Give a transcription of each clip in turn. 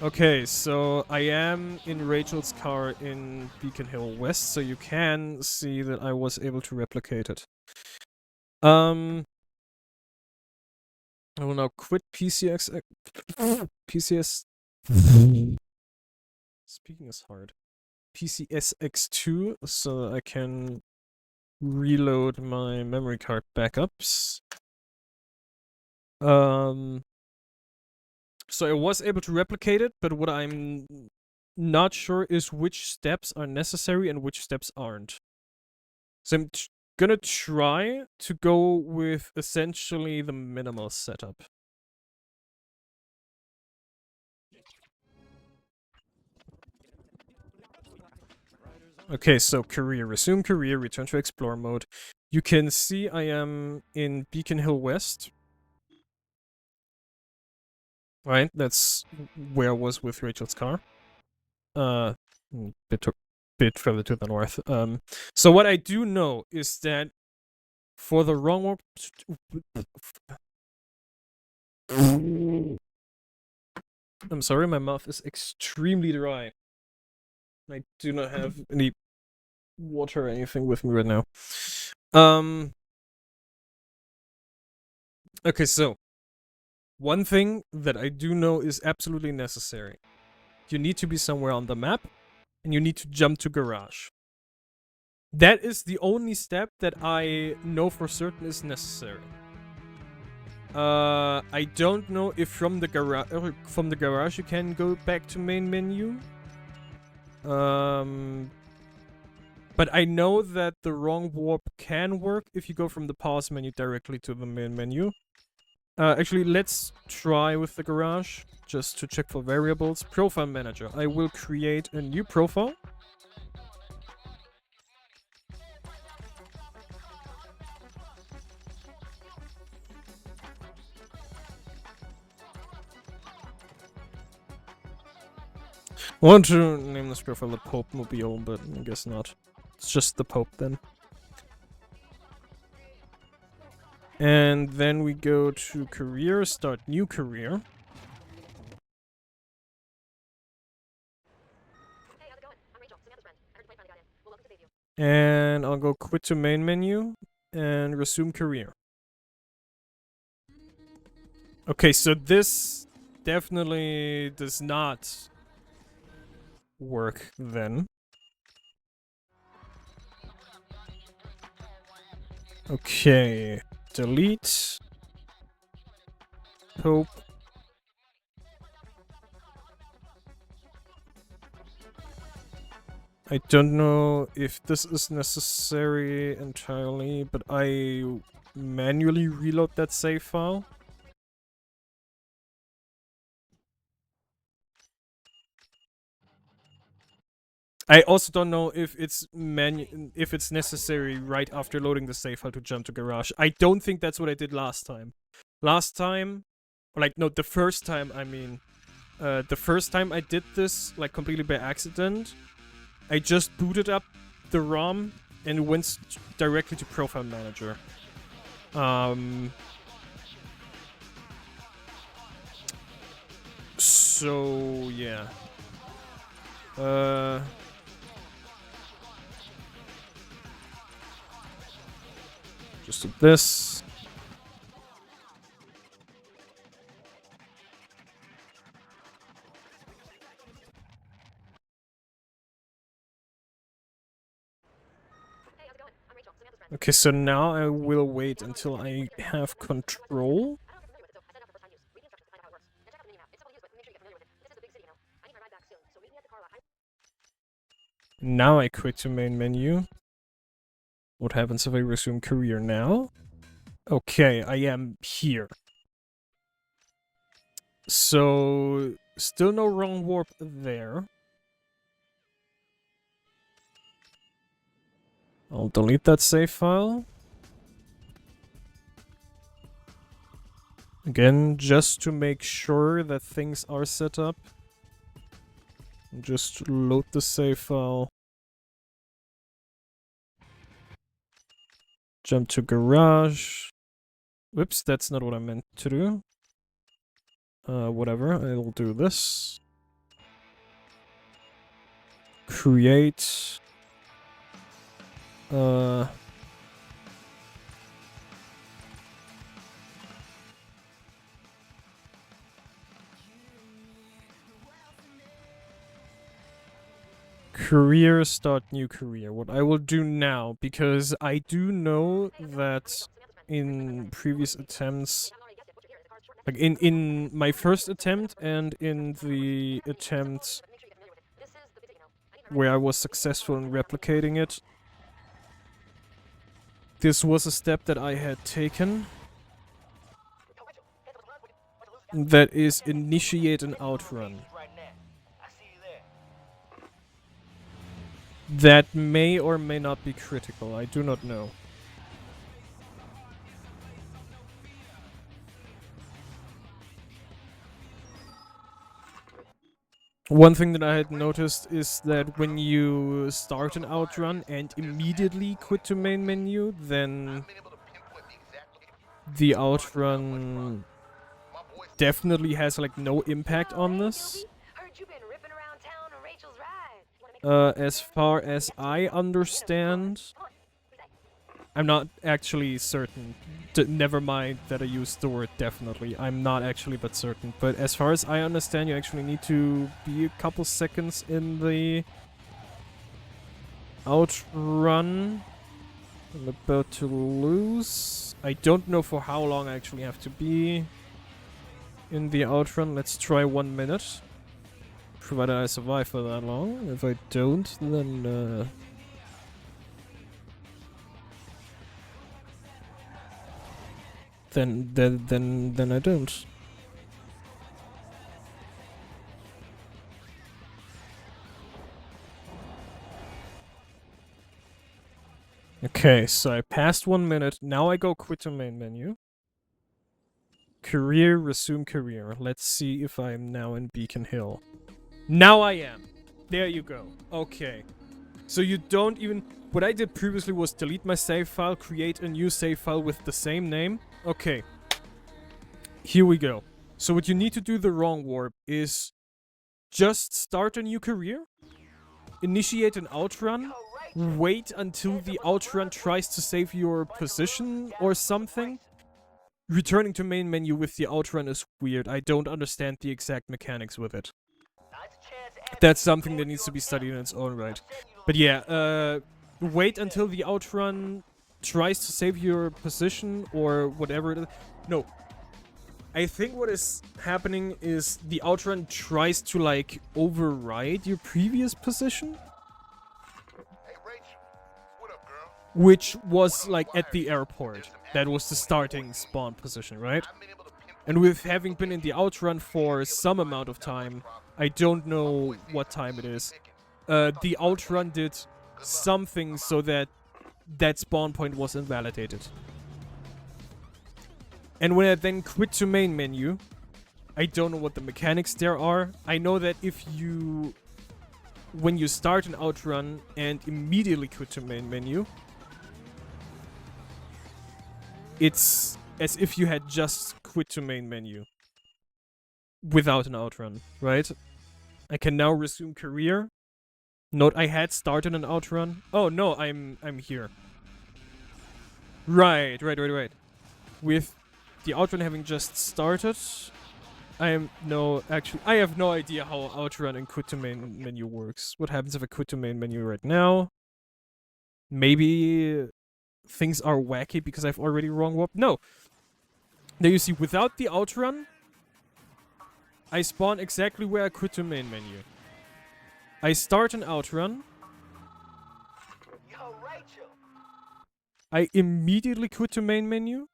Okay, so I am in Rachel's car in Beacon Hill West, so you can see that I was able to replicate it. I will now quit PCS. PCS. Speaking is hard. PCSX2, so I can reload my memory card backups. So I was able to replicate it, but what I'm not sure is which steps are necessary and which steps aren't. So I'm gonna try to go with essentially the minimal setup. Okay, so career, resume career, return to explore mode. You can see I am in Beacon Hill West. Right, that's where I was with Rachel's car. Bit further to the north. So what I do know is that for the wrong one, I'm sorry, my mouth is extremely dry. I do not have any water or anything with me right now. Okay, so one thing that I do know is absolutely necessary. You need to be somewhere on the map, and you need to jump to garage. That is the only step that I know for certain is necessary. I don't know if from the garage you can go back to main menu. But I know that the wrong warp can work if you go from the pause menu directly to the main menu. Actually, let's try with the garage, just to check for variables. Profile manager. I will create a new profile. I want to name this profile the Pope Mobile, but I guess not. It's just the Pope then. And then we go to career, start new career. And I'll go quit to main menu and resume career. Okay, so this definitely does not work then. Okay, delete. Pope. I don't know if this is necessary entirely, but I manually reload that save file. I also don't know if it's necessary right after loading the save file to jump to garage. I don't think that's what I did last time. Last time, like no, the first time I mean, the first time I did this like completely by accident, I just booted up the ROM and went directly to Profile Manager. So yeah. Just do this. Okay, so now I will wait until I have control. Now I quit to main menu. What happens if I resume career now? Okay, I am here. So, still no wrong warp there. I'll delete that save file. Again, just to make sure that things are set up. Just load the save file. Jump to garage. Whoops, that's not what I meant to do. Whatever, I'll do this. Create. Career, start new career. What I will do now, because I do know that in previous attempts, like in my first attempt and in the attempt where I was successful in replicating it, this was a step that I had taken. That is initiate an outrun. That may or may not be critical, I do not know. One thing that I had noticed is that when you start an outrun and immediately quit to main menu, then the outrun definitely has like no impact on this. As far as I understand, I'm not actually certain. Never mind that I used the word definitely. I'm not actually but certain. But as far as I understand, you actually need to be a couple seconds in the outrun. I'm about to lose. I don't know for how long I actually have to be in the outrun. Let's try 1 minute. Provided I survive for that long. If I don't, then then I don't. Okay, so I passed 1 minute. Now I go quit to main menu. Career, resume career. Let's see if I'm now in Beacon Hill. Now I am. There you go. Okay. So you don't even... What I did previously was delete my save file, create a new save file with the same name. Okay. Here we go. So what you need to do the wrong warp is just start a new career, initiate an outrun, wait until the outrun tries to save your position or something. Returning to main menu with the outrun is weird. I don't understand the exact mechanics with it. That's something that needs to be studied in its own right. But yeah, wait until the outrun tries to save your position or whatever it is. No. I think what is happening is the outrun tries to, like, override your previous position. Hey, Rachel. What up, girl? Which was, like, at the airport. That was the starting spawn position, right? And with having been in the outrun for some amount of time, I don't know what time it is, the outrun did something so that that spawn point was invalidated. And when I then quit to main menu, I don't know what the mechanics there are. I know that if you... When you start an outrun and immediately quit to main menu, it's as if you had just quit to main menu without an outrun, right? I can now resume career. Note I had started an outrun. Oh no, I'm here. Right. With the outrun having just started, I have no idea how outrun and quit to main menu works. What happens if I quit to main menu right now? Maybe things are wacky because I've already wrong warped. No. There you see, without the outrun, I spawn exactly where I quit to main menu. I start an outrun. Yo, Rachel. I immediately quit to main menu.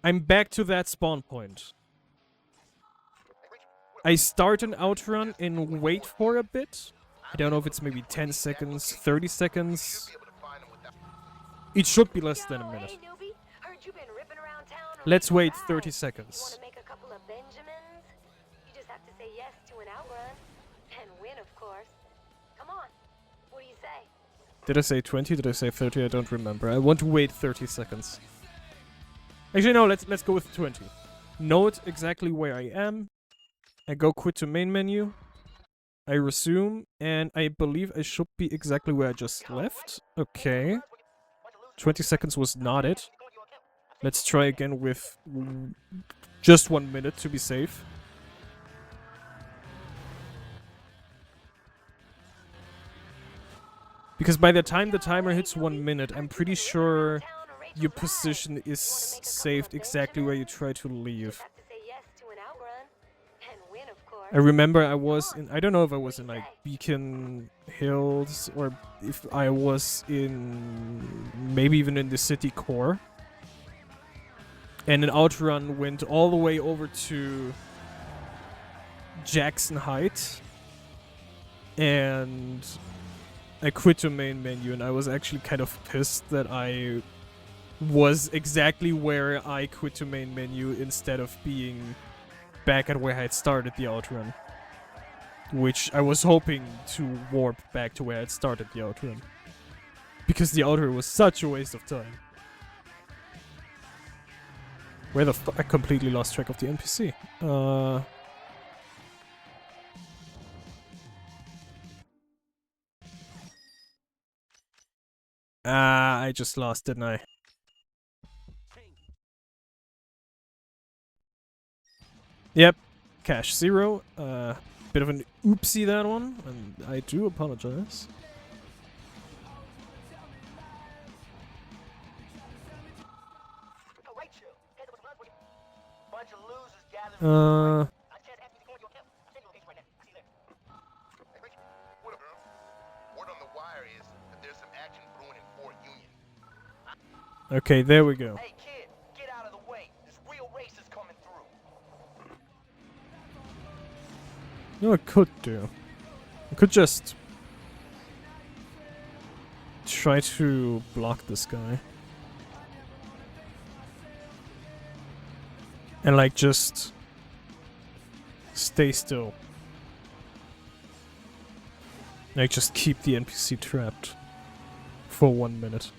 I'm back to that spawn point. I start an outrun and wait for a bit. I don't know if it's maybe 10 seconds, 30 seconds. It should be less than a minute. Let's wait 30 seconds. Did I say 20? Did I say 30? I don't remember. I want to wait 30 seconds. Actually, no, let's go with 20. Note exactly where I am. I go quit to main menu. I resume, and I believe I should be exactly where I just left. Okay. 20 seconds was not it. Let's try again with just 1 minute to be safe. Because by the time the timer hits 1 minute, I'm pretty sure your position is saved exactly where you try to leave. I remember I was in, I don't know if I was in like Beacon Hills or if I was in, maybe even in the city core. And an outrun went all the way over to Jackson Heights. And I quit to main menu, and I was actually kind of pissed that I was exactly where I quit to main menu instead of being back at where I had started the outrun. Which I was hoping to warp back to where I had started the outrun. Because the outrun was such a waste of time. Where the fuck? I completely lost track of the NPC. I just lost, didn't I? Yep. Cash 0. Bit of an oopsie, that one. And I do apologize. Okay, there we go. Hey kid, get out of the way. This real race is coming through. You know what I could do? I could just try to block this guy. And like just stay still. Like just keep the NPC trapped for 1 minute.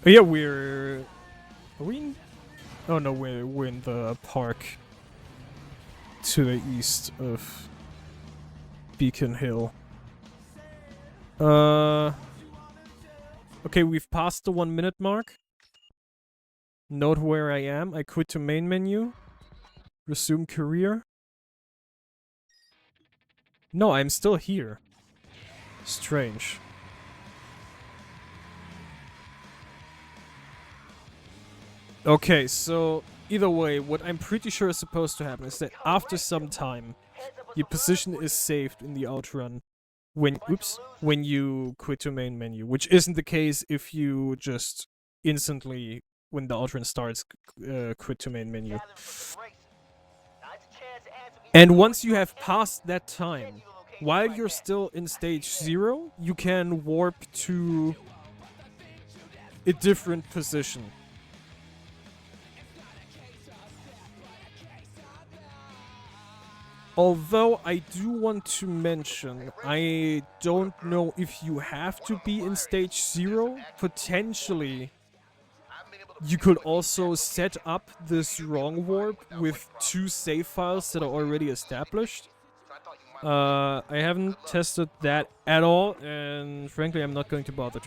Oh yeah, we're... Are we in... Oh no, we're in the park to the east of Beacon Hill. Okay, we've passed the 1 minute mark. Note where I am. I quit to main menu. Resume career. No, I'm still here. Strange. Okay, so either way, what I'm pretty sure is supposed to happen is that after some time, your position is saved in the outrun when you quit to main menu, which isn't the case if you just instantly, when the outrun starts, quit to main menu. And once you have passed that time, while you're still in stage 0, you can warp to a different position. Although I do want to mention, I don't know if you have to be in stage 0. Potentially, you could also set up this wrong warp with 2 save files that are already established. I haven't tested that at all, and frankly, I'm not going to bother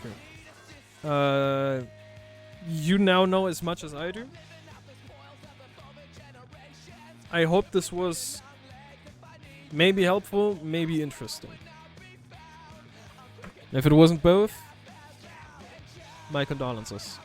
to. You now know as much as I do. I hope this was maybe helpful, maybe interesting. If it wasn't both, my condolences.